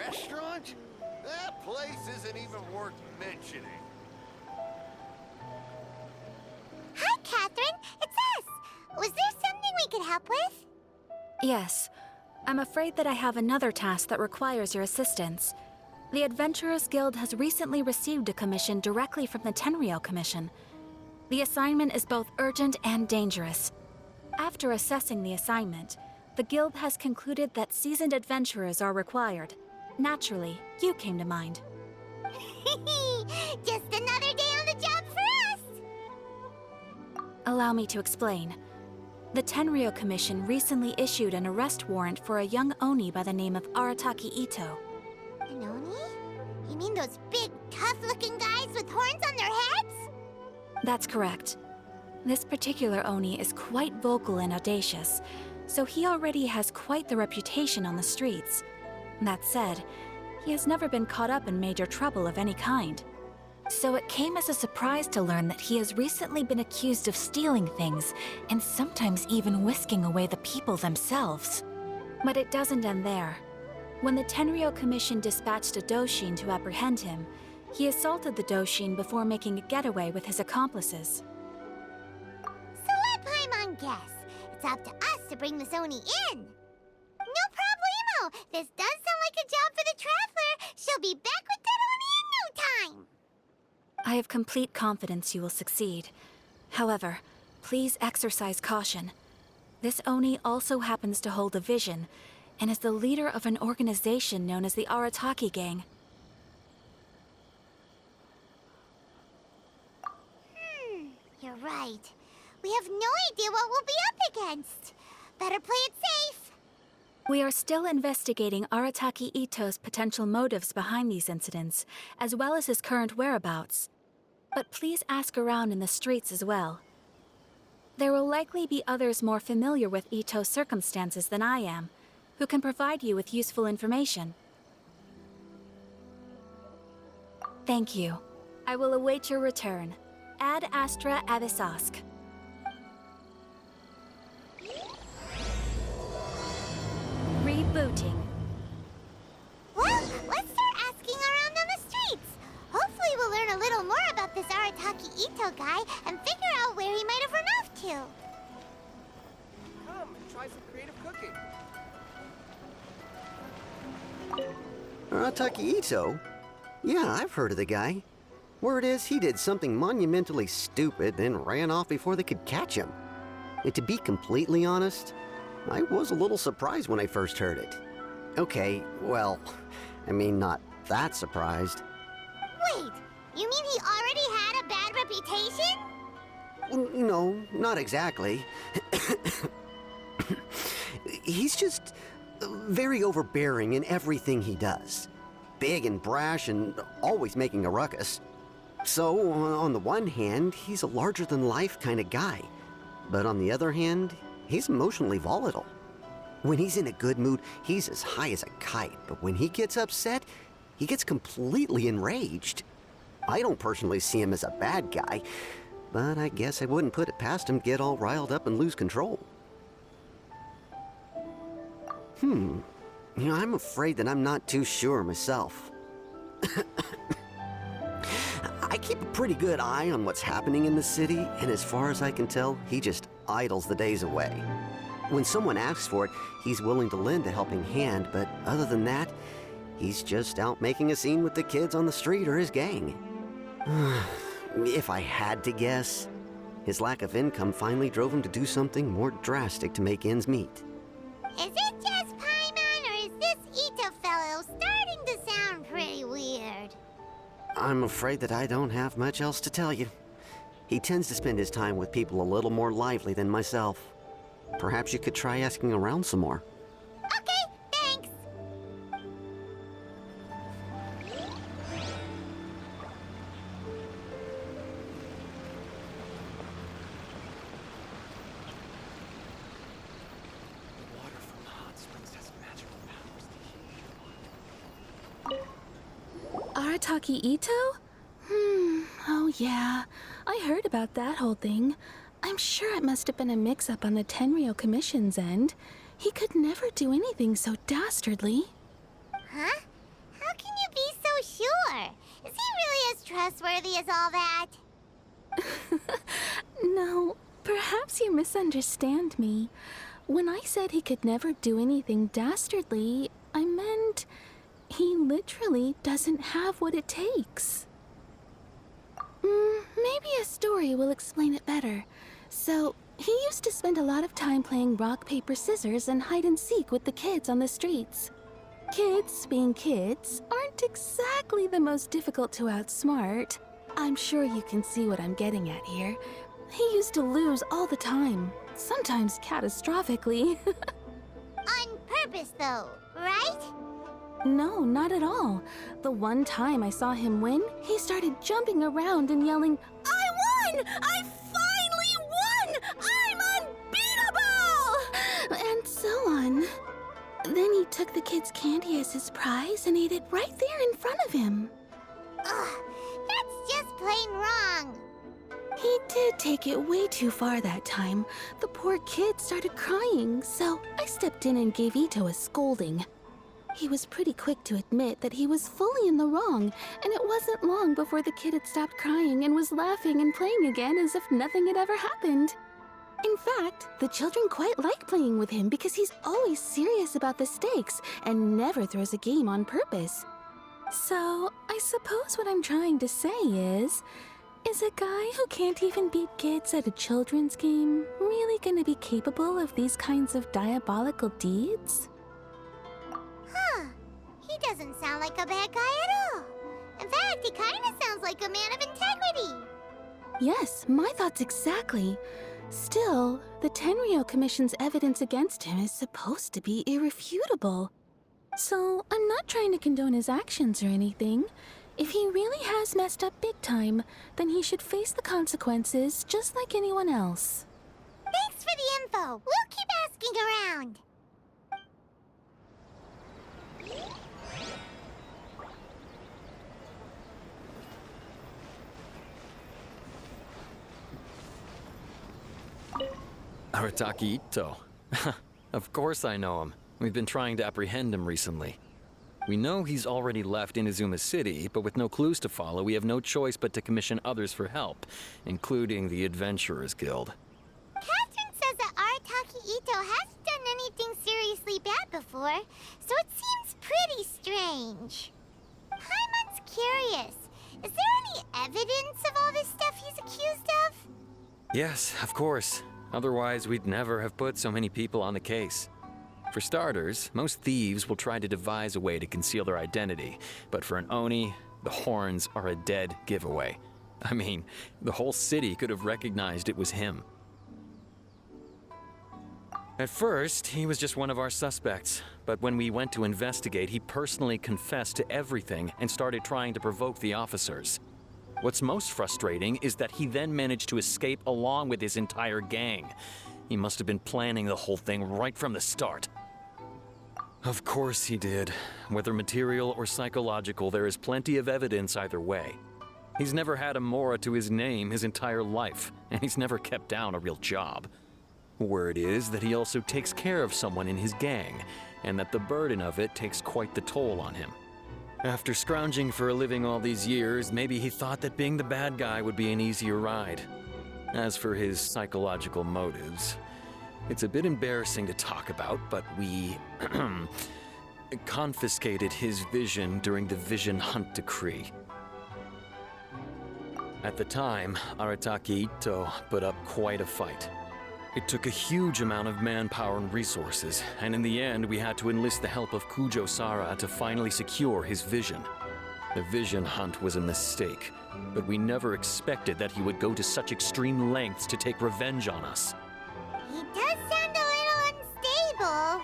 restaurant? That place isn't even worth mentioning. Hi, Catherine. It's us. Was there something we could help with? Yes. I'm afraid that I have another task that requires your assistance. The Adventurers Guild has recently received a commission directly from the Tenryou Commission. The assignment is both urgent and dangerous. After assessing the assignment, the Guild has concluded that seasoned adventurers are required. Naturally, you came to mind. Just another day on the job for us! Allow me to explain. The Tenryou Commission recently issued an arrest warrant for a young Oni by the name of Arataki Itto. An Oni? You mean those big, tough-looking guys with horns on their heads? That's correct. This particular Oni is quite vocal and audacious, so he already has quite the reputation on the streets. That said, he has never been caught up in major trouble of any kind. So it came as a surprise to learn that he has recently been accused of stealing things, and sometimes even whisking away the people themselves. But it doesn't end there. When the Tenryou Commission dispatched a Doshin to apprehend him, he assaulted the Doshin before making a getaway with his accomplices. So let Paimon guess. It's up to us to bring this Oni in. No problemo! This does sound like a job for the Traveler. She'll be back with that Oni in no time. I have complete confidence you will succeed. However, please exercise caution. This Oni also happens to hold a vision, and is the leader of an organization known as the Arataki Gang. You're right. We have no idea what we'll be up against. Better play it safe. We are still investigating Arataki Itto's potential motives behind these incidents, as well as his current whereabouts. But please ask around in the streets as well. There will likely be others more familiar with Itto's circumstances than I am, who can provide you with useful information. Thank you. I will await your return. Ad Astra Abyssosque. Rebooting. Well, let's start asking around on the streets. Hopefully we'll learn a little more about this Arataki Itto guy and figure out where he might have run off to. Come and try some creative cooking. Arataki Itto? Yeah, I've heard of the guy. Word is he did something monumentally stupid, then ran off before they could catch him. And to be completely honest, I was a little surprised when I first heard it. Okay, well, I mean, not that surprised. Wait, you mean he already had a bad reputation? No, not exactly. He's just very overbearing in everything he does. Big and brash and always making a ruckus. So, on the one hand, he's a larger-than-life kind of guy. But on the other hand, he's emotionally volatile. When he's in a good mood, he's as high as a kite. But when he gets upset, he gets completely enraged. I don't personally see him as a bad guy, but I guess I wouldn't put it past him to get all riled up and lose control. You know, I'm afraid that I'm not too sure myself. I keep a pretty good eye on what's happening in the city, and as far as I can tell, he just idles the days away. When someone asks for it, he's willing to lend a helping hand, but other than that, he's just out making a scene with the kids on the street or his gang. If I had to guess, his lack of income finally drove him to do something more drastic to make ends meet. Is it just Paimon, or is this Itto fellow starting to sound pretty weird? I'm afraid that I don't have much else to tell you. He tends to spend his time with people a little more lively than myself. Perhaps you could try asking around some more. Okay, thanks. The water from the hot springs has magical powers to heal. Arataki Itto? Oh yeah. I heard about that whole thing. I'm sure it must have been a mix-up on the Tenryou Commission's end. He could never do anything so dastardly. Huh? trustworthy as all that. No, perhaps you misunderstand me. When I said he could never do anything dastardly, I meant he literally doesn't have what it takes. Maybe a story will explain it better. So, he used to spend a lot of time playing rock, paper, scissors and hide and seek with the kids on the streets. Kids, being kids, aren't exactly the most difficult to outsmart. I'm sure you can see what I'm getting at here. He used to lose all the time, sometimes catastrophically. On purpose, though, right? No, not at all. The one time I saw him win, he started jumping around and yelling, "I won! I finally won! I'm unbeatable!" And so on. Then he took the kid's candy as his prize and ate it right there in front of him. Ugh, that's just plain wrong. He did take it way too far that time. The poor kid started crying, so I stepped in and gave Itto a scolding. He was pretty quick to admit that he was fully in the wrong, and it wasn't long before the kid had stopped crying and was laughing and playing again as if nothing had ever happened. In fact, the children quite like playing with him because he's always serious about the stakes and never throws a game on purpose. So, I suppose what I'm trying to say is a guy who can't even beat kids at a children's game really gonna be capable of these kinds of diabolical deeds? Huh. He doesn't sound like a bad guy at all. In fact, he kind of sounds like a man of integrity. Yes, my thoughts exactly. Still, the Tenryou Commission's evidence against him is supposed to be irrefutable. So, I'm not trying to condone his actions or anything. If he really has messed up big time, then he should face the consequences just like anyone else. Thanks for the info. We'll keep asking around. Arataki Itto. Of course I know him. We've been trying to apprehend him recently. We know he's already left Inazuma City, but with no clues to follow, we have no choice but to commission others for help, including the Adventurers Guild. Catherine says that Arataki Itto hasn't done anything seriously bad before, so it seems pretty strange. Paimon's curious. Is there any evidence of all this stuff he's accused of? Yes, of course. Otherwise, we'd never have put so many people on the case. For starters, most thieves will try to devise a way to conceal their identity, but for an Oni, the horns are a dead giveaway. I mean, the whole city could have recognized it was him. At first, he was just one of our suspects, but when we went to investigate, he personally confessed to everything and started trying to provoke the officers. What's most frustrating is that he then managed to escape along with his entire gang. He must have been planning the whole thing right from the start. Of course he did. Whether material or psychological, there is plenty of evidence either way. He's never had a Mora to his name his entire life, and he's never kept down a real job. Word is that he also takes care of someone in his gang, and that the burden of it takes quite the toll on him. After scrounging for a living all these years, maybe he thought that being the bad guy would be an easier ride. As for his psychological motives, it's a bit embarrassing to talk about, but we confiscated his vision during the Vision Hunt Decree. At the time, Arataki Itto put up quite a fight. It took a huge amount of manpower and resources, and in the end, we had to enlist the help of Kujo-Sara to finally secure his vision. The Vision Hunt was a mistake, but we never expected that he would go to such extreme lengths to take revenge on us. He does sound a little unstable,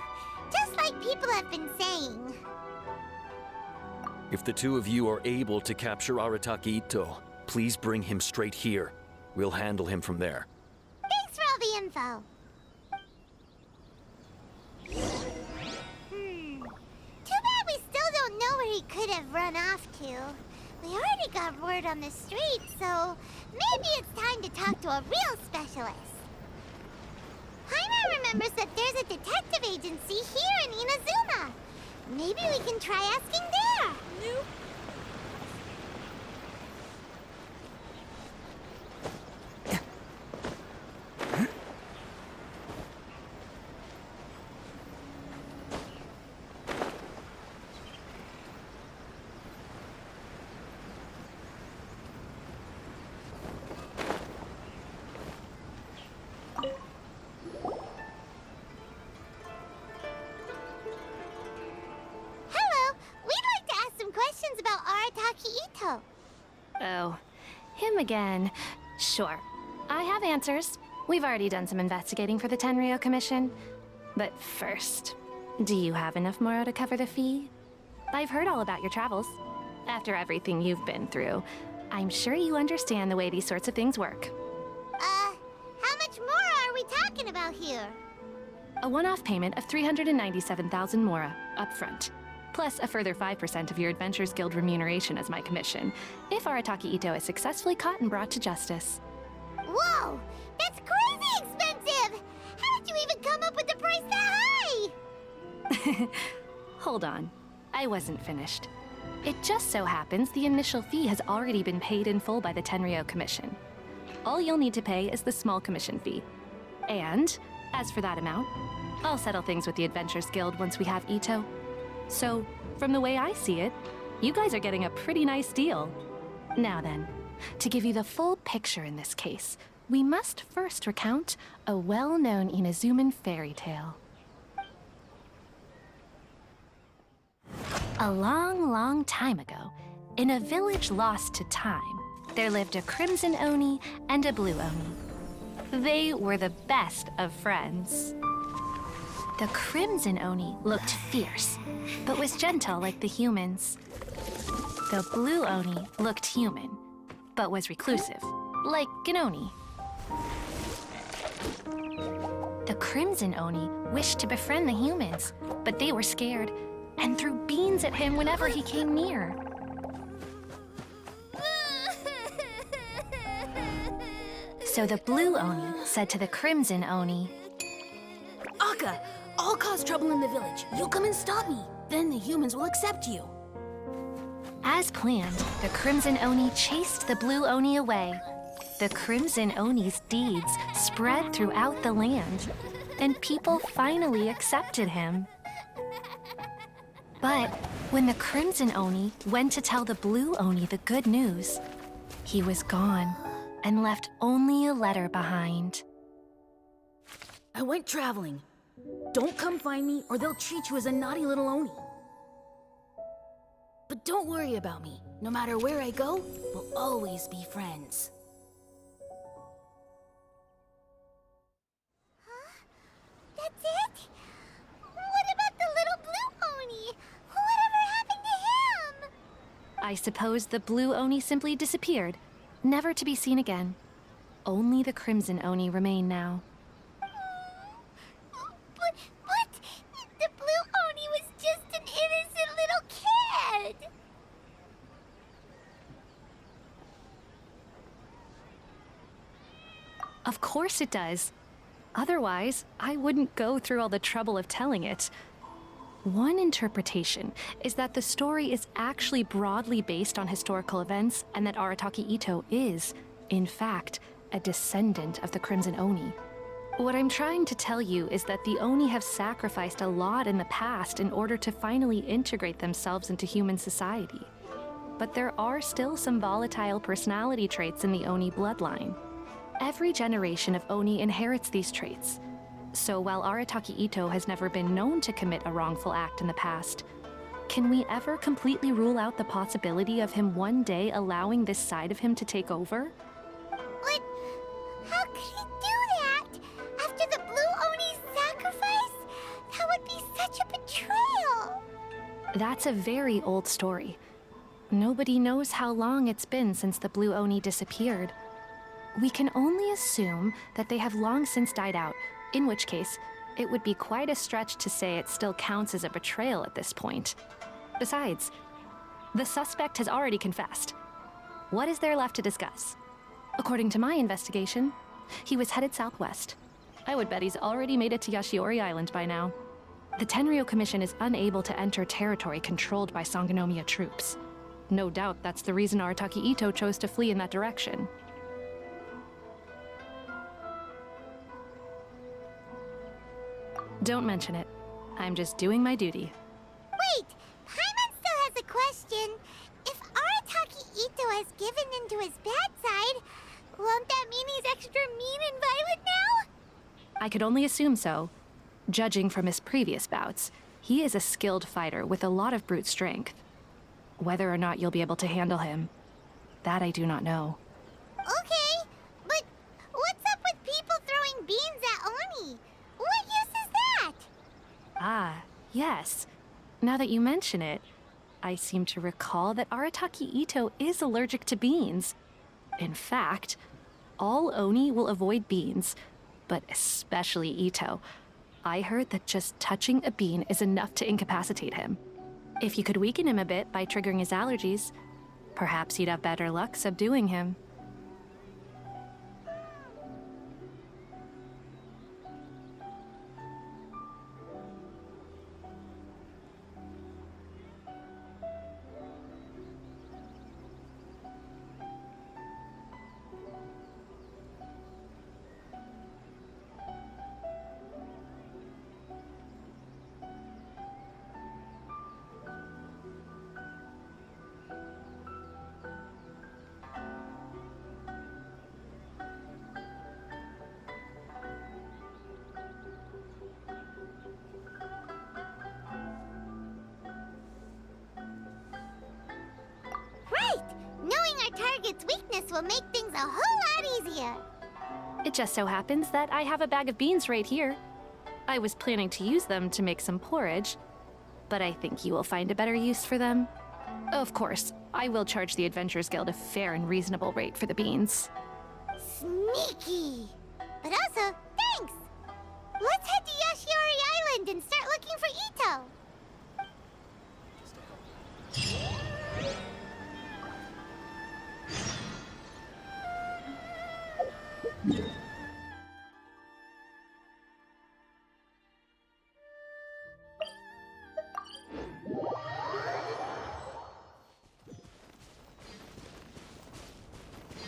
just like people have been saying. If the two of you are able to capture Arataki Itto, please bring him straight here. We'll handle him from there. Thanks for all the info. Too bad we still don't know where he could have run off to. We already got word on the street, so maybe it's time to talk to a real specialist. Paimon remembers that there's a detective agency here in Inazuma. Maybe we can try asking there. Oh, him again. Sure, I have answers. We've already done some investigating for the Tenryo Commission. But first, do you have enough Moro to cover the fee? I've heard all about your travels. After everything you've been through, I'm sure you understand the way these sorts of things work. How much more are we talking about here? A one-off payment of 397,000 Mora upfront, plus a further 5% of your Adventures Guild remuneration as my commission, if Arataki Itto is successfully caught and brought to justice. Whoa! That's crazy expensive! How did you even come up with the price that high? Hold on. I wasn't finished. It just so happens the initial fee has already been paid in full by the Tenryo Commission. All you'll need to pay is the small commission fee. And, as for that amount, I'll settle things with the Adventures Guild once we have Itto. So, from the way I see it, you guys are getting a pretty nice deal. Now then, to give you the full picture in this case, we must first recount a well-known Inazuman fairy tale. A long, long time ago, in a village lost to time, there lived a Crimson Oni and a Blue Oni. They were the best of friends. The Crimson Oni looked fierce, but was gentle like the humans. The Blue Oni looked human, but was reclusive, like an Oni. The Crimson Oni wished to befriend the humans, but they were scared and threw beans at him whenever he came near. So the Blue Oni said to the Crimson Oni, Akka, I'll cause trouble in the village. You'll come and stop me. Then the humans will accept you. As planned, the Crimson Oni chased the Blue Oni away. The Crimson Oni's deeds spread throughout the land, and people finally accepted him. But when the Crimson Oni went to tell the Blue Oni the good news, he was gone and left only a letter behind. I went traveling. Don't come find me or they'll treat you as a naughty little Oni. But don't worry about me. No matter where I go, we'll always be friends. That's it? What about the little Blue Oni? Whatever happened to him? I suppose the Blue Oni simply disappeared, never to be seen again. Only the Crimson Oni remain now. But the Blue Oni was just an innocent little kid. Of course it does. Otherwise, I wouldn't go through all the trouble of telling it. One interpretation is that the story is actually broadly based on historical events and that Arataki Itto is, in fact, a descendant of the Crimson Oni. What I'm trying to tell you is that the Oni have sacrificed a lot in the past in order to finally integrate themselves into human society. But there are still some volatile personality traits in the Oni bloodline. Every generation of Oni inherits these traits. So while Arataki Itto has never been known to commit a wrongful act in the past, can we ever completely rule out the possibility of him one day allowing this side of him to take over? But how could he do that? After the Blue Oni's sacrifice? That would be such a betrayal. That's a very old story. Nobody knows how long it's been since the Blue Oni disappeared. We can only assume that they have long since died out, in which case, it would be quite a stretch to say it still counts as a betrayal at this point. Besides, the suspect has already confessed. What is there left to discuss? According to my investigation, he was headed southwest. I would bet he's already made it to Yashiori Island by now. The Tenryo Commission is unable to enter territory controlled by Sangonomiya troops. No doubt that's the reason Arataki Itto chose to flee in that direction. Don't mention it. I'm just doing my duty. Wait, Paimon still has a question. If Arataki Itto has given into his bad side, won't that mean he's extra mean and violent now? I could only assume so. Judging from his previous bouts, he is a skilled fighter with a lot of brute strength. Whether or not you'll be able to handle him, That I do not know. Okay, but what's up with people throwing beans at Oni? What use is that? Ah, yes. Now that you mention it, I seem to recall that Arataki Itto is allergic to beans. In fact, all Oni will avoid beans, but especially Itto. I heard that just touching a bean is enough to incapacitate him. If you could weaken him a bit by triggering his allergies, perhaps you'd have better luck subduing him. Right! Knowing our target's weakness will make things a whole lot easier. It just so happens that I have a bag of beans right here. I was planning to use them to make some porridge, but I think you will find a better use for them. Of course, I will charge the Adventurers Guild a fair and reasonable rate for the beans. Sneaky! But also, thanks! Let's head to Yoshiori Island and start looking for Itto.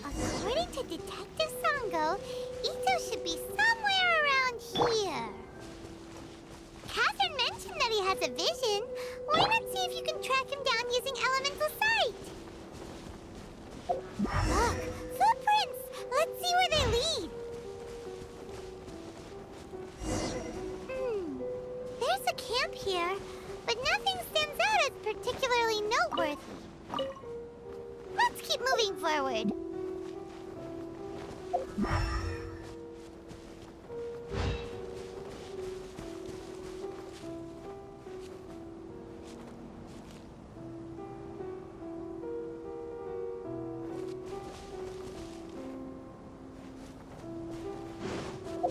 According to Detective Sango, Itto should be somewhere around here. Catherine mentioned that he has a vision. Why not see if you can track him down using elemental sight? Look, footprints! Let's see where they lead. There's a camp here, but nothing stands out as particularly noteworthy. Let's keep moving forward.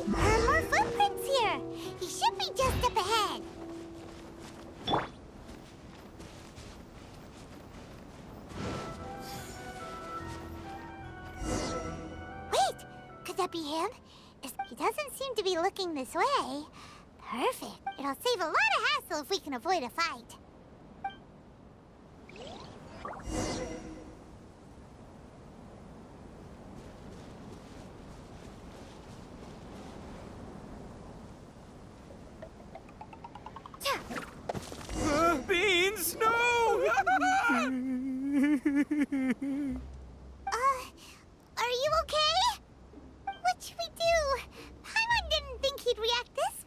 There are more footprints here. He should be just up ahead. Wait, could that be him? He doesn't seem to be looking this way. Perfect. It'll save a lot of hassle if we can avoid a fight. Beans! No! Are you okay? What should we do? Paimon didn't think he'd react this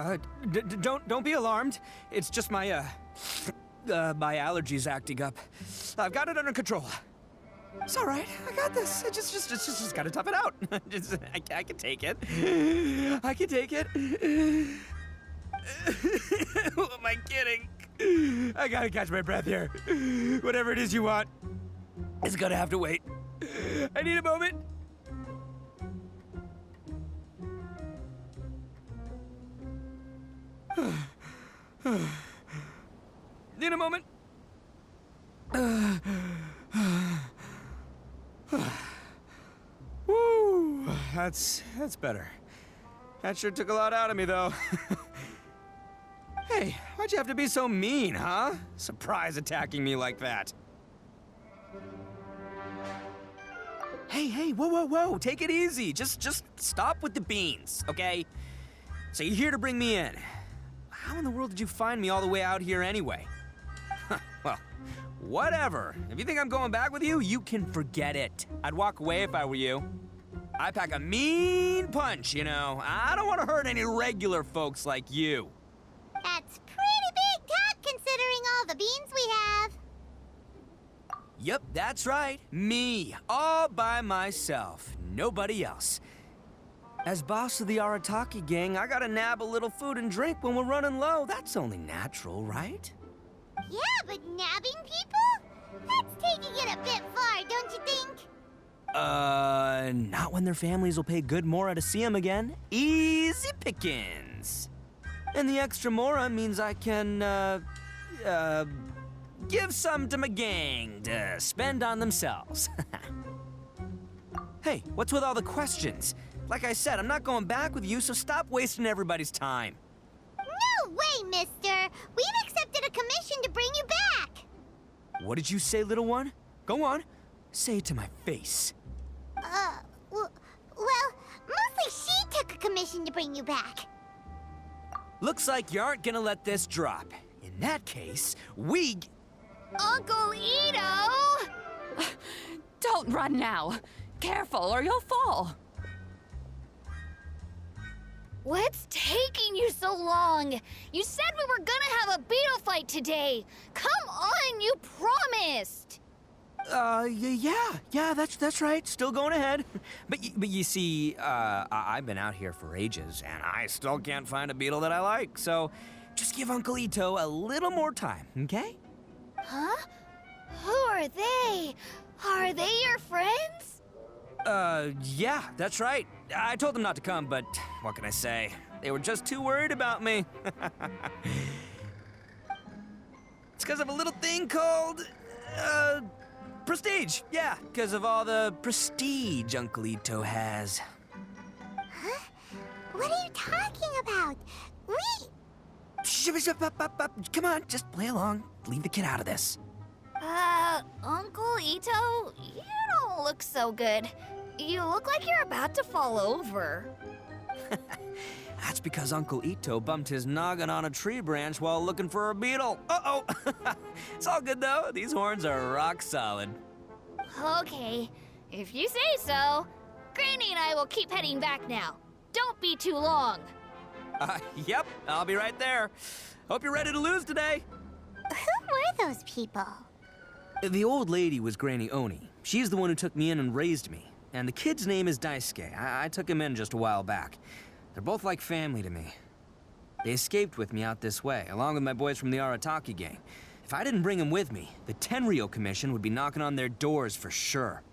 badly. Don't be alarmed. It's just my my allergies acting up. I've got it under control. It's all right. I got this. I just gotta tough it out. I can take it. I can take it. Who am I kidding? I gotta catch my breath here. Whatever it is you want, it's gonna have to wait. I need a moment. Need a moment. Woo, that's better. That sure took a lot out of me, though. Hey, why'd you have to be so mean, huh? Surprise attacking me like that. Hey, whoa, take it easy. Just stop with the beans, okay? So you're here to bring me in. How in the world did you find me all the way out here anyway? Well, whatever. If you think I'm going back with you, you can forget it. I'd walk away if I were you. I pack a mean punch, you know. I don't want to hurt any regular folks like you. That's pretty big talk considering all the beans we have. Yep, that's right. Me, all by myself. Nobody else. As boss of the Arataki gang, I gotta nab a little food and drink when we're running low. That's only natural, right? Yeah, but nabbing people? That's taking it a bit far, don't you think? Not when their families will pay good mora to see them again. Easy pickings. And the extra mora means I can, give some to my gang to spend on themselves. Hey, what's with all the questions? Like I said, I'm not going back with you, so stop wasting everybody's time. No way, mister! We've accepted a commission to bring you back! What did you say, little one? Go on. Say it to my face. Well, mostly she took a commission to bring you back. Looks like you aren't gonna let this drop. In that case, we... Uncle Itto! Don't run now. Careful or you'll fall. What's taking you so long? You said we were gonna have a beetle fight today. Come on, you promised. Yeah, that's right. Still going ahead. But you see, I've been out here for ages, and I still can't find a beetle that I like. So, just give Uncle Itto a little more time, okay? Huh? Who are they? Are they your friends? Yeah, that's right. I told them not to come, but what can I say? They were just too worried about me. It's because of a little thing called, prestige. Yeah, because of all the prestige Uncle Itto has. Huh? What are you talking about? Come on, just play along. Leave the kid out of this. Uncle Itto, you don't look so good. You look like you're about to fall over. That's because Uncle Itto bumped his noggin on a tree branch while looking for a beetle. Uh-oh! It's all good, though. These horns are rock solid. Okay, if you say so. Granny and I will keep heading back now. Don't be too long. Yep, I'll be right there. Hope you're ready to lose today. Who were those people? The old lady was Granny Oni. She's the one who took me in and raised me. And the kid's name is Daisuke. I took him in just a while back. They're both like family to me. They escaped with me out this way, along with my boys from the Arataki gang. If I didn't bring them with me, the Tenryou Commission would be knocking on their doors for sure.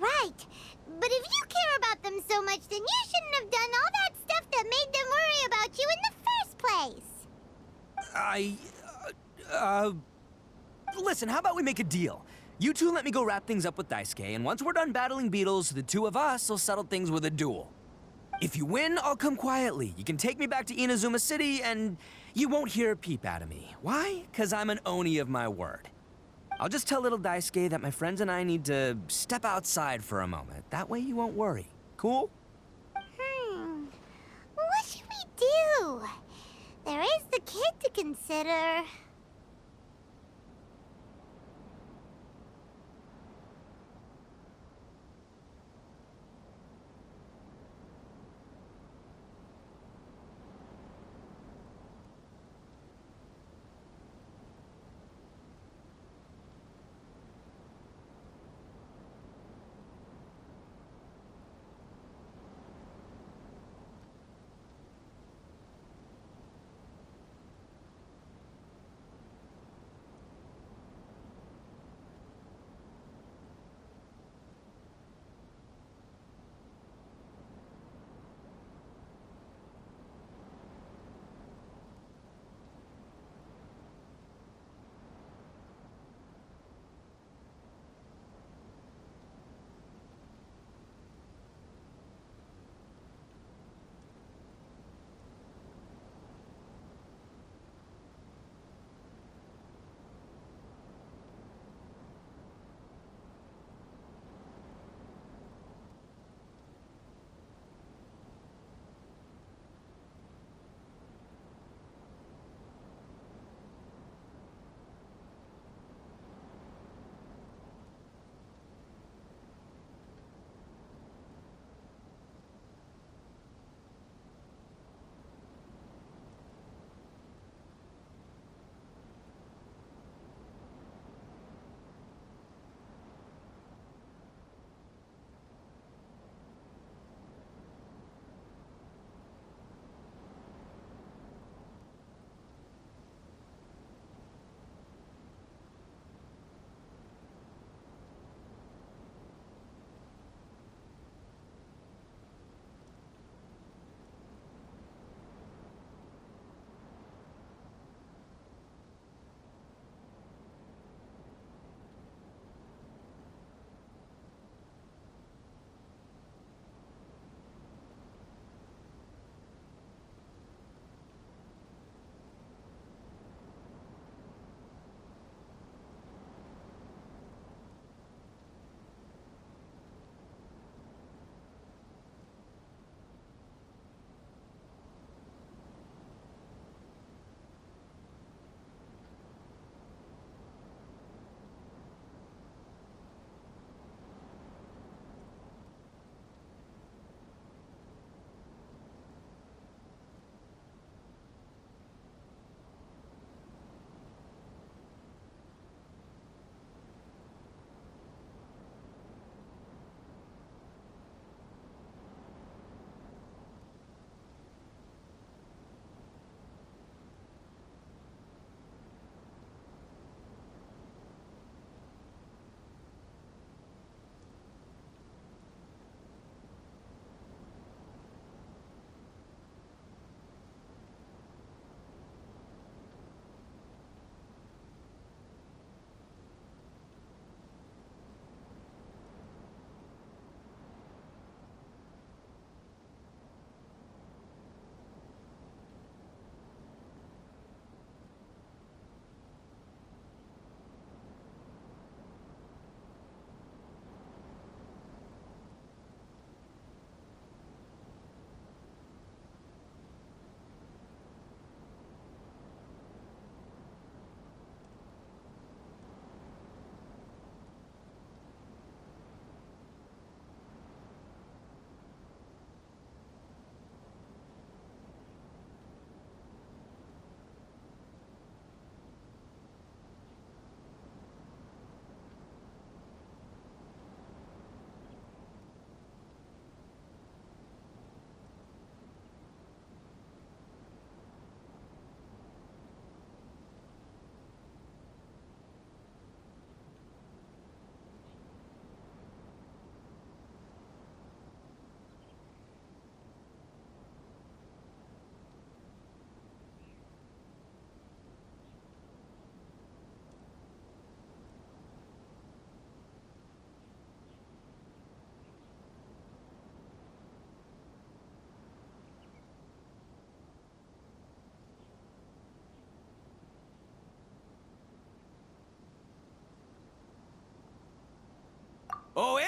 Right. But if you care about them so much, then you shouldn't have done all that stuff that made them worry about you in the first place. Listen, how about we make a deal? You two let me go wrap things up with Daisuke, and once we're done battling beetles, the two of us will settle things with a duel. If you win, I'll come quietly. You can take me back to Inazuma City, and you won't hear a peep out of me. Why? 'Cause I'm an Oni of my word. I'll just tell little Daisuke that my friends and I need to step outside for a moment. That way you won't worry. Cool? What should we do? There is the kid to consider.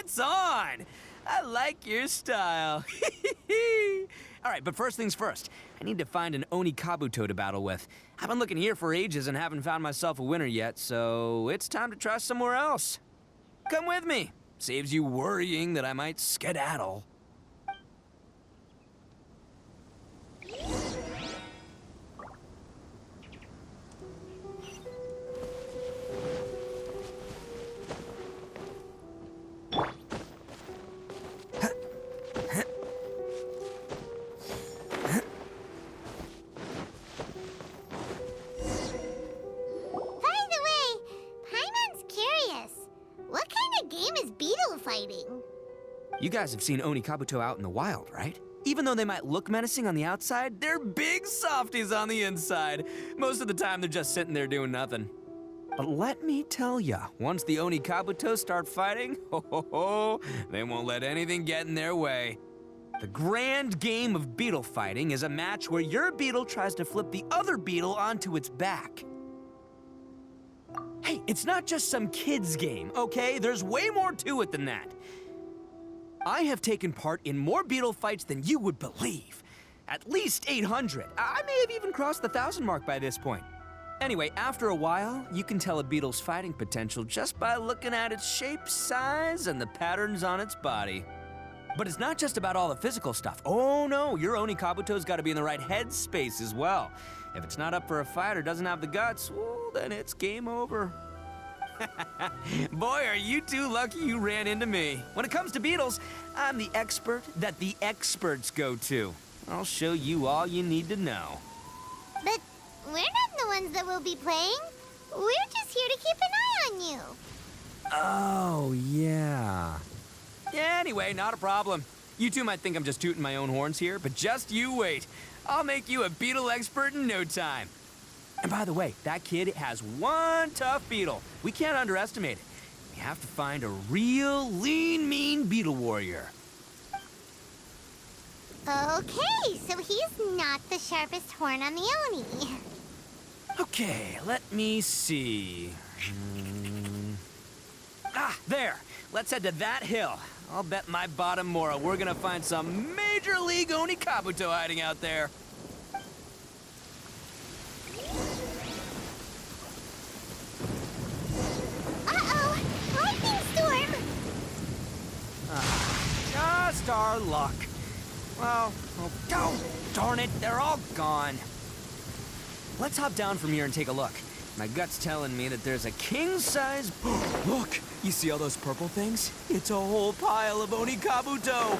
It's on! I like your style. All right, but first things first. I need to find an Oni Kabuto to battle with. I've been looking here for ages and haven't found myself a winner yet, so it's time to try somewhere else. Come with me. Saves you worrying that I might skedaddle. You guys have seen Oni Kabuto out in the wild, right? Even though they might look menacing on the outside, they're big softies on the inside. Most of the time, they're just sitting there doing nothing. But let me tell ya, once the Oni Kabuto start fighting, they won't let anything get in their way. The grand game of beetle fighting is a match where your beetle tries to flip the other beetle onto its back. Hey, it's not just some kid's game, okay? There's way more to it than that. I have taken part in more beetle fights than you would believe. At least 800. I may have even crossed the 1,000 mark by this point. Anyway, after a while, you can tell a beetle's fighting potential just by looking at its shape, size, and the patterns on its body. But it's not just about all the physical stuff. Oh no, your Oni Kabuto's gotta be in the right headspace as well. If it's not up for a fight or doesn't have the guts, well, then it's game over. Boy, are you two lucky you ran into me. When it comes to beetles, I'm the expert that the experts go to. I'll show you all you need to know. But we're not the ones that will be playing. We're just here to keep an eye on you. Oh, yeah. Anyway, not a problem. You two might think I'm just tooting my own horns here, but just you wait. I'll make you a beetle expert in no time. And by the way, that kid has one tough beetle. We can't underestimate it. We have to find a real lean, mean beetle warrior. Okay, so he's not the sharpest horn on the Oni. Okay, let me see. There. Let's head to that hill. I'll bet my bottom moral we're gonna find some major league Oni Kabuto hiding out there. Just our luck. Well, oh, darn it, they're all gone. Let's hop down from here and take a look. My gut's telling me that there's a king-size... Look, you see all those purple things? It's a whole pile of Oni Kabuto.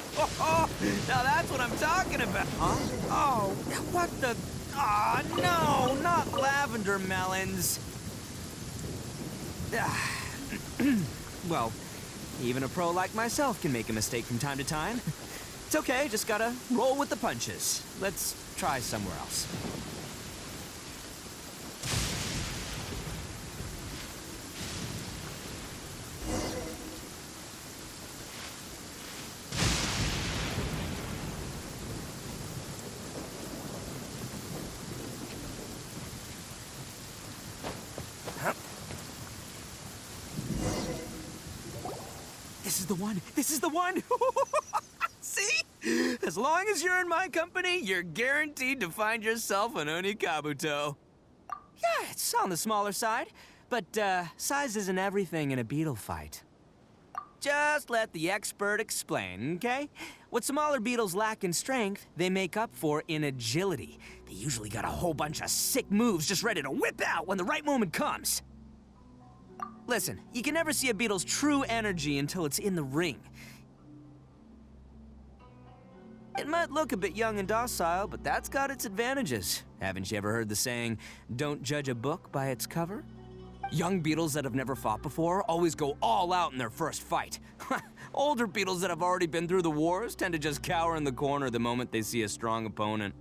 Now that's what I'm talking about. Huh? Oh, what the... Ah, no, not lavender melons. Well... Even a pro like myself can make a mistake from time to time. It's okay, just gotta roll with the punches. Let's try somewhere else. This is the one! This is the one! See? As long as you're in my company, you're guaranteed to find yourself an Oni Kabuto. Yeah, it's on the smaller side, but size isn't everything in a beetle fight. Just let the expert explain, okay? What smaller beetles lack in strength, they make up for in agility. They usually got a whole bunch of sick moves just ready to whip out when the right moment comes. Listen, you can never see a beetle's true energy until it's in the ring. It might look a bit young and docile, but that's got its advantages. Haven't you ever heard the saying, don't judge a book by its cover? Young beetles that have never fought before always go all out in their first fight. Older beetles that have already been through the wars tend to just cower in the corner the moment they see a strong opponent.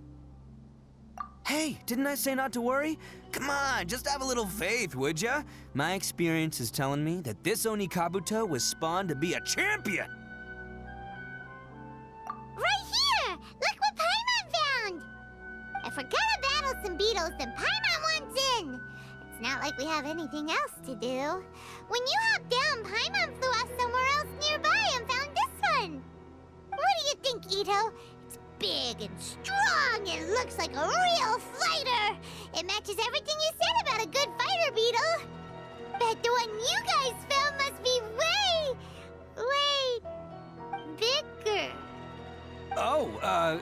Hey, didn't I say not to worry? Come on, just have a little faith, would ya? My experience is telling me that this Oni Kabuto was spawned to be a champion. Right here! Look what Paimon found! If we're gonna battle some beetles, then Paimon wants in! It's not like we have anything else to do. When you hopped down, Paimon flew off somewhere else nearby think, Itto. It's big and strong and looks like a real fighter. It matches everything you said about a good fighter beetle. Bet the one you guys found must be way bigger. Oh,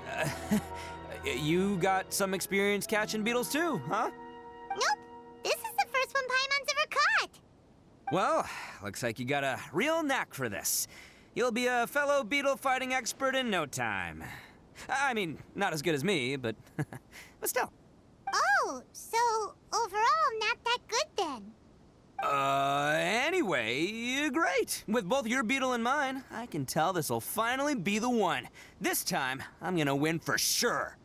you got some experience catching beetles too, huh? Nope. This is the first one Paimon's ever caught. Well, looks like you got a real knack for this. You'll be a fellow beetle fighting expert in no time. I mean, not as good as me, but but still. Oh, so overall not that good then. Anyway, great. With both your beetle and mine, I can tell this'll finally be the one. This time, I'm gonna win for sure.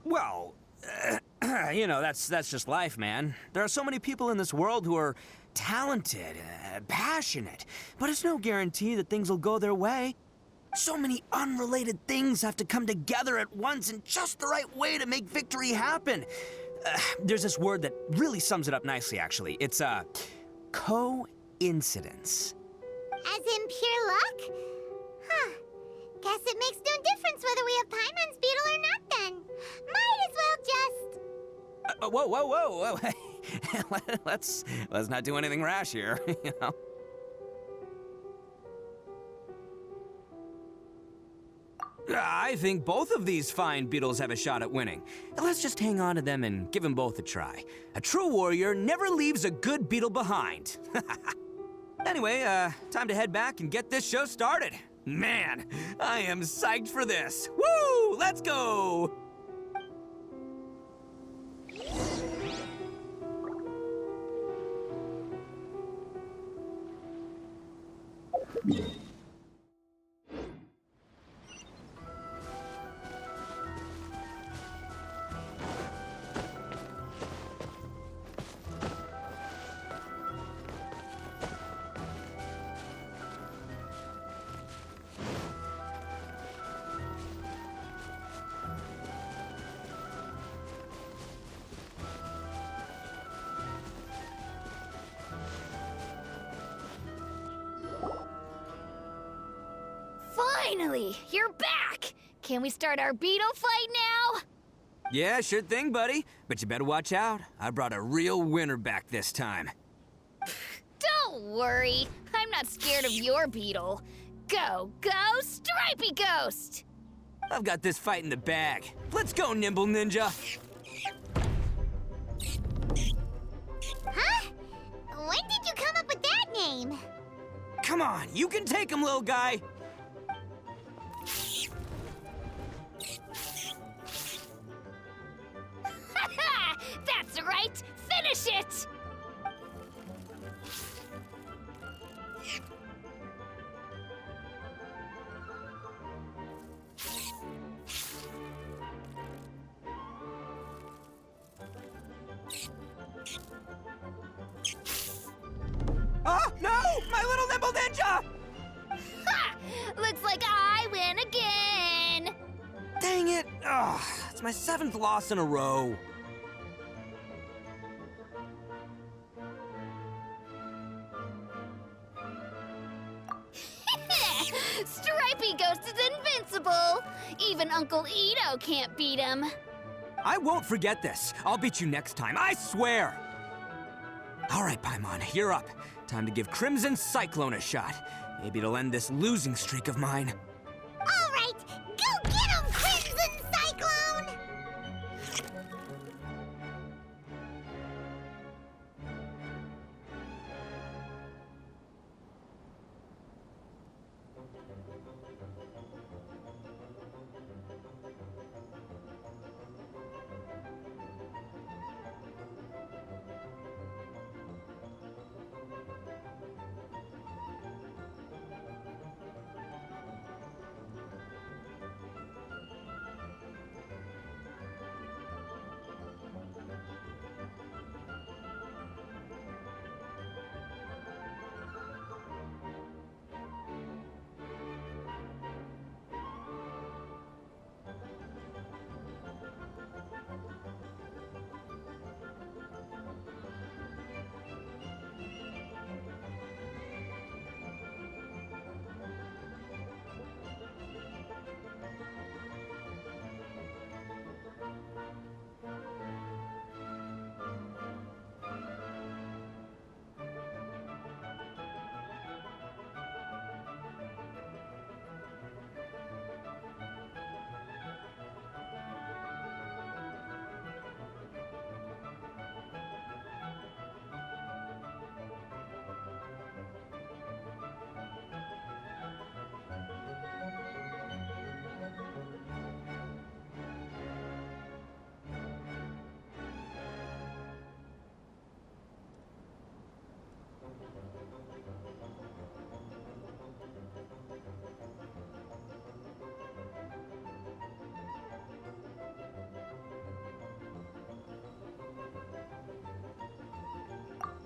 Well, you know, that's just life, man. There are so many people in this world who are talented, passionate, but it's no guarantee that things will go their way. So many unrelated things have to come together at once in just the right way to make victory happen. There's this word that really sums it up nicely, actually. It's, coincidence. As in pure luck? Huh. Guess it makes no difference whether we have Paimon's beetle or not then. Might as well just... Whoa. let's not do anything rash here, you know? I think both of these fine beetles have a shot at winning. Let's just hang on to them and give them both a try. A true warrior never leaves a good beetle behind. Anyway, time to head back and get this show started. Man, I am psyched for this. Woo! Let's go! Finally, you're back! Can we start our beetle fight now? Yeah, sure thing, buddy. But you better watch out. I brought a real winner back this time. Don't worry, I'm not scared of your beetle. Go, Stripey Ghost! I've got this fight in the bag. Let's go, Nimble Ninja. Huh? When did you come up with that name? Come on, you can take him, little guy. That's right! Finish it! Oh, no! My little Nimble Ninja! Ha! Looks like I win again! Dang it! Ugh, it's my 7th loss in a row. Stripey Ghost is invincible! Even Uncle Itto can't beat him. I won't forget this. I'll beat you next time, I swear! All right, Paimon, you're up. Time to give Crimson Cyclone a shot. Maybe it'll end this losing streak of mine. All right, go get him, Crimson Cyclone!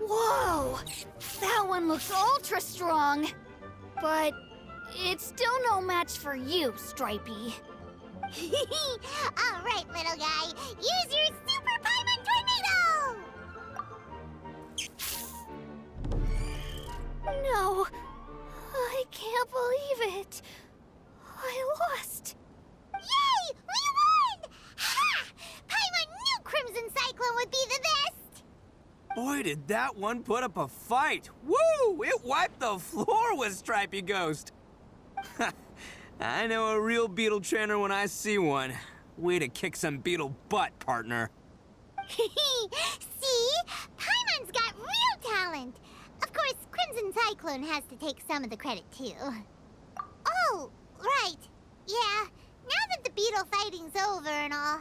Whoa! That one looks ultra strong. But it's still no match for you, Stripey. All right, little guy, use your Super Paimon Tornado! No, I can't believe it. I lost. Yay! We won! Ha! Paimon knew Crimson Cyclone would be the best! Boy, did that one put up a fight. Woo! It wiped the floor with Stripey Ghost. I know a real beetle trainer when I see one. Way to kick some beetle butt, partner. See? Paimon's got real talent. Of course, Crimson Cyclone has to take some of the credit, too. Oh, right. Yeah, now that the beetle fighting's over and all.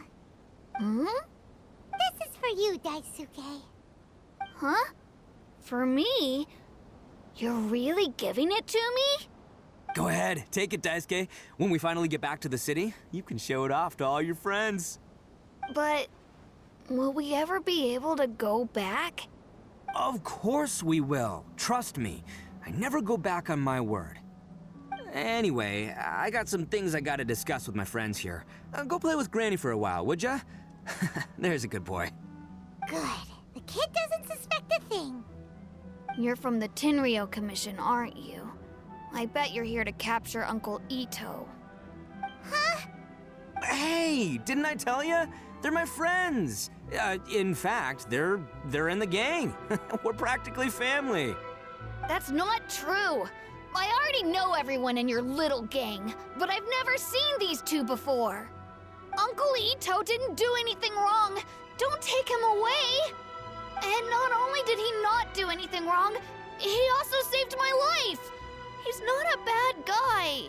Hmm? This is for you, Daisuke. Huh? For me? You're really giving it to me? Go ahead, take it, Daisuke. When we finally get back to the city, you can show it off to all your friends. But will we ever be able to go back? Of course we will. Trust me. I never go back on my word. Anyway, I got some things I gotta discuss with my friends here. Go play with Granny for a while, would ya? There's a good boy. Good. The kid doesn't suspect a thing. You're from the Tenryo Commission, aren't you? I bet you're here to capture Uncle Itto. Huh? Hey, didn't I tell you? They're my friends. In fact, they're in the gang. We're practically family. That's not true. I already know everyone in your little gang, but I've never seen these two before. Uncle Itto didn't do anything wrong. Don't take him away. And not only did he not do anything wrong, he also saved my life. He's not a bad guy.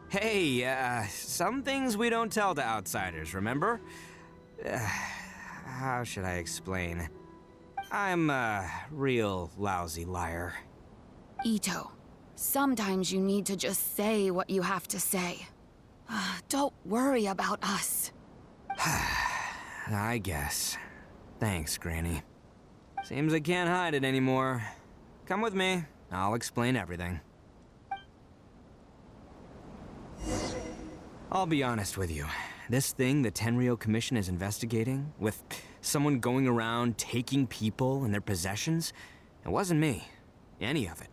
Hey, some things we don't tell to outsiders, remember? How should I explain? I'm a real lousy liar. Itto, sometimes you need to just say what you have to say. Don't worry about us. I guess. Thanks, Granny. Seems I can't hide it anymore. Come with me. I'll explain everything. I'll be honest with you. This thing the Tenryou Commission is investigating, with someone going around taking people and their possessions, it wasn't me. Any of it.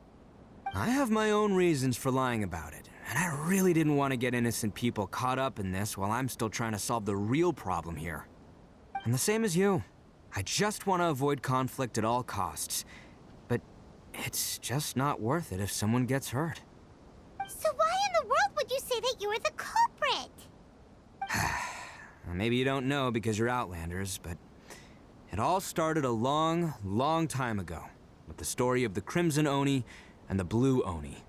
I have my own reasons for lying about it, and I really didn't want to get innocent people caught up in this while I'm still trying to solve the real problem here. I'm the same as you. I just want to avoid conflict at all costs. But it's just not worth it if someone gets hurt. So why in the world would you say that you were the culprit? Maybe you don't know because you're Outlanders, but it all started a long, long time ago with the story of the Crimson Oni and the Blue Oni.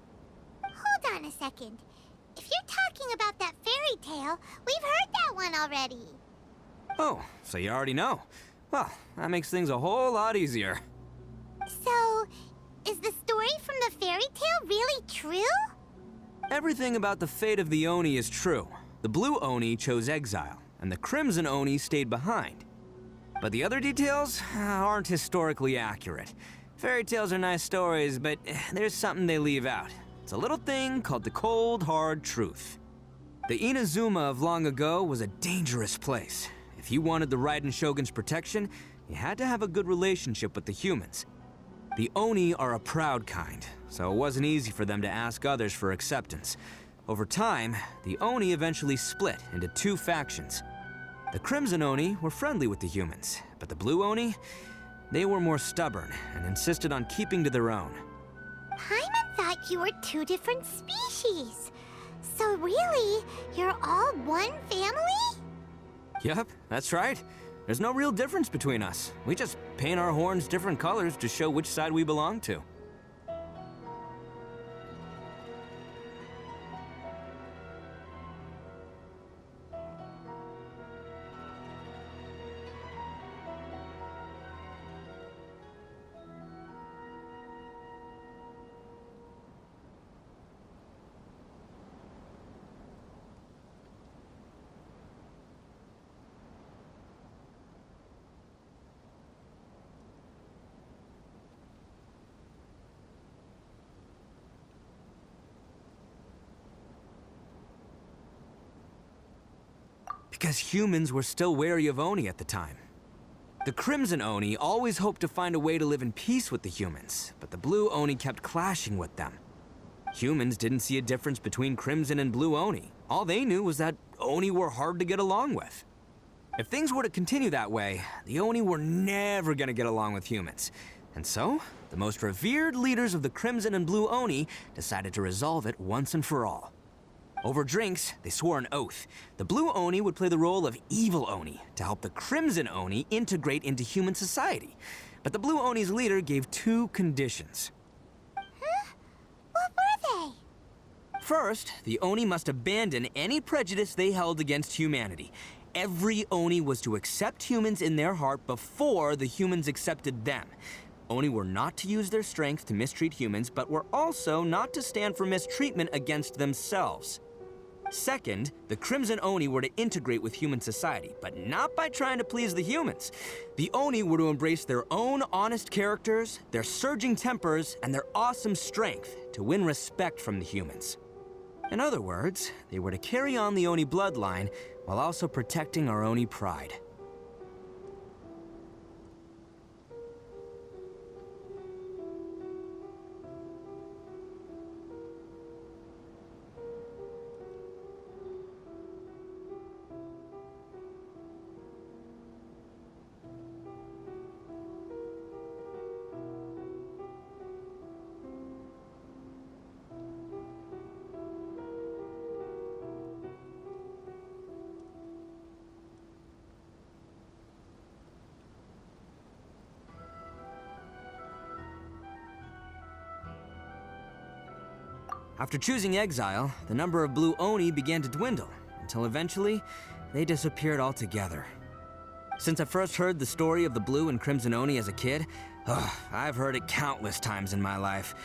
Hold on a second. If you're talking about that fairy tale, we've heard that one already. Oh, so you already know. Well, that makes things a whole lot easier. So, is the story from the fairy tale really true? Everything about the fate of the Oni is true. The Blue Oni chose exile, and the Crimson Oni stayed behind. But the other details aren't historically accurate. Fairy tales are nice stories, but there's something they leave out. It's a little thing called the cold, hard truth. The Inazuma of long ago was a dangerous place. If you wanted the Raiden Shogun's protection, you had to have a good relationship with the humans. The Oni are a proud kind, so it wasn't easy for them to ask others for acceptance. Over time, the Oni eventually split into two factions. The Crimson Oni were friendly with the humans, but the Blue Oni, they were more stubborn and insisted on keeping to their own. Paimon thought you were two different species. So really, you're all one family? Yep, that's right. There's no real difference between us. We just paint our horns different colors to show which side we belong to. Because humans were still wary of Oni at the time. The Crimson Oni always hoped to find a way to live in peace with the humans, but the Blue Oni kept clashing with them. Humans didn't see a difference between Crimson and Blue Oni. All they knew was that Oni were hard to get along with. If things were to continue that way, the Oni were never gonna get along with humans. And so, the most revered leaders of the Crimson and Blue Oni decided to resolve it once and for all. Over drinks, they swore an oath. The Blue Oni would play the role of evil Oni to help the Crimson Oni integrate into human society. But the Blue Oni's leader gave two conditions. Huh? What were they? First, the Oni must abandon any prejudice they held against humanity. Every Oni was to accept humans in their heart before the humans accepted them. Oni were not to use their strength to mistreat humans, but were also not to stand for mistreatment against themselves. Second, the Crimson Oni were to integrate with human society, but not by trying to please the humans. The Oni were to embrace their own honest characters, their surging tempers, and their awesome strength to win respect from the humans. In other words, they were to carry on the Oni bloodline while also protecting our Oni pride. After choosing exile, the number of blue Oni began to dwindle, until eventually, they disappeared altogether. Since I first heard the story of the blue and crimson Oni as a kid, I've heard it countless times in my life.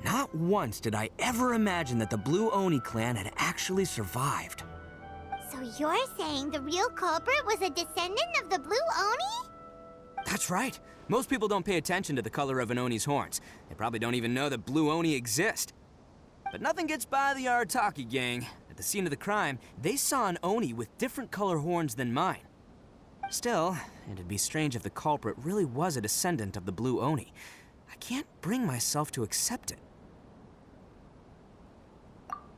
Not once did I ever imagine that the blue Oni clan had actually survived. So you're saying the real culprit was a descendant of the blue Oni? That's right. Most people don't pay attention to the color of an Oni's horns. They probably don't even know that blue Oni exist. But nothing gets by the Arataki gang. At the scene of the crime, they saw an Oni with different color horns than mine. Still, it'd be strange if the culprit really was a descendant of the blue Oni. I can't bring myself to accept it.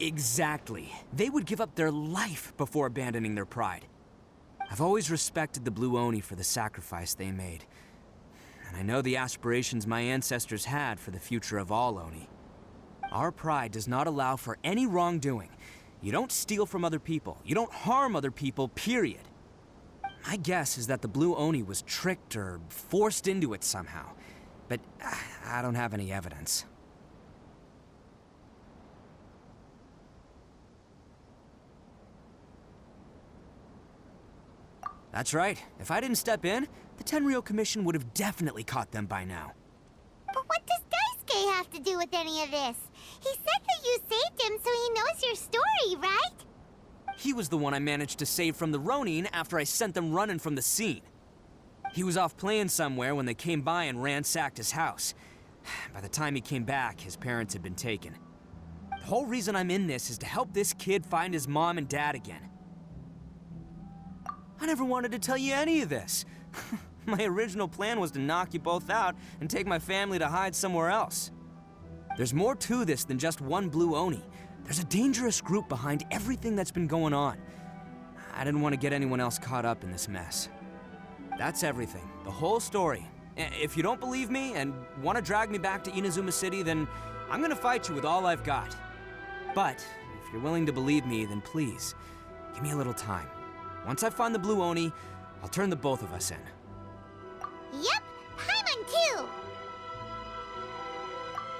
Exactly. They would give up their life before abandoning their pride. I've always respected the blue Oni for the sacrifice they made. And I know the aspirations my ancestors had for the future of all Oni. Our pride does not allow for any wrongdoing. You don't steal from other people. You don't harm other people, period. My guess is that the blue Oni was tricked or forced into it somehow. But I don't have any evidence. That's right. If I didn't step in, the Tenryou Commission would have definitely caught them by now. But what does Daisuke have to do with any of this? He said that you saved him so he knows your story, right? He was the one I managed to save from the Ronin after I sent them running from the scene. He was off playing somewhere when they came by and ransacked his house. By the time he came back, his parents had been taken. The whole reason I'm in this is to help this kid find his mom and dad again. I never wanted to tell you any of this. My original plan was to knock you both out and take my family to hide somewhere else. There's more to this than just one blue Oni. There's a dangerous group behind everything that's been going on. I didn't want to get anyone else caught up in this mess. That's everything, the whole story. If you don't believe me and want to drag me back to Inazuma City, then I'm gonna fight you with all I've got. But if you're willing to believe me, then please, give me a little time. Once I find the blue Oni, I'll turn the both of us in. Yep, Paimon too!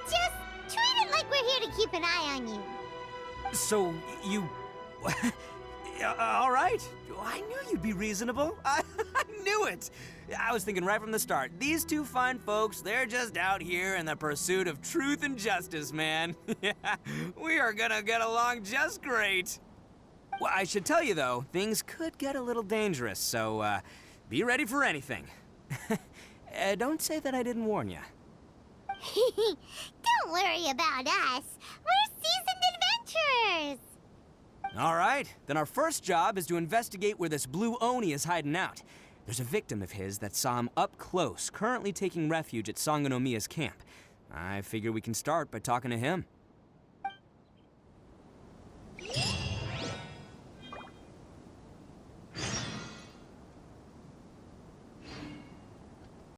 Just treat it like we're here to keep an eye on you. So, you... all right. I knew you'd be reasonable. I knew it. I was thinking right from the start, these two fine folks, they're just out here in the pursuit of truth and justice, man. We are gonna get along just great. Well, I should tell you, though, things could get a little dangerous, so, be ready for anything. Don't say that I didn't warn you. Don't worry about us. We're seasoned adventurers. All right, then our first job is to investigate where this blue Oni is hiding out. There's a victim of his that saw him up close, currently taking refuge at Sangonomiya's camp. I figure we can start by talking to him.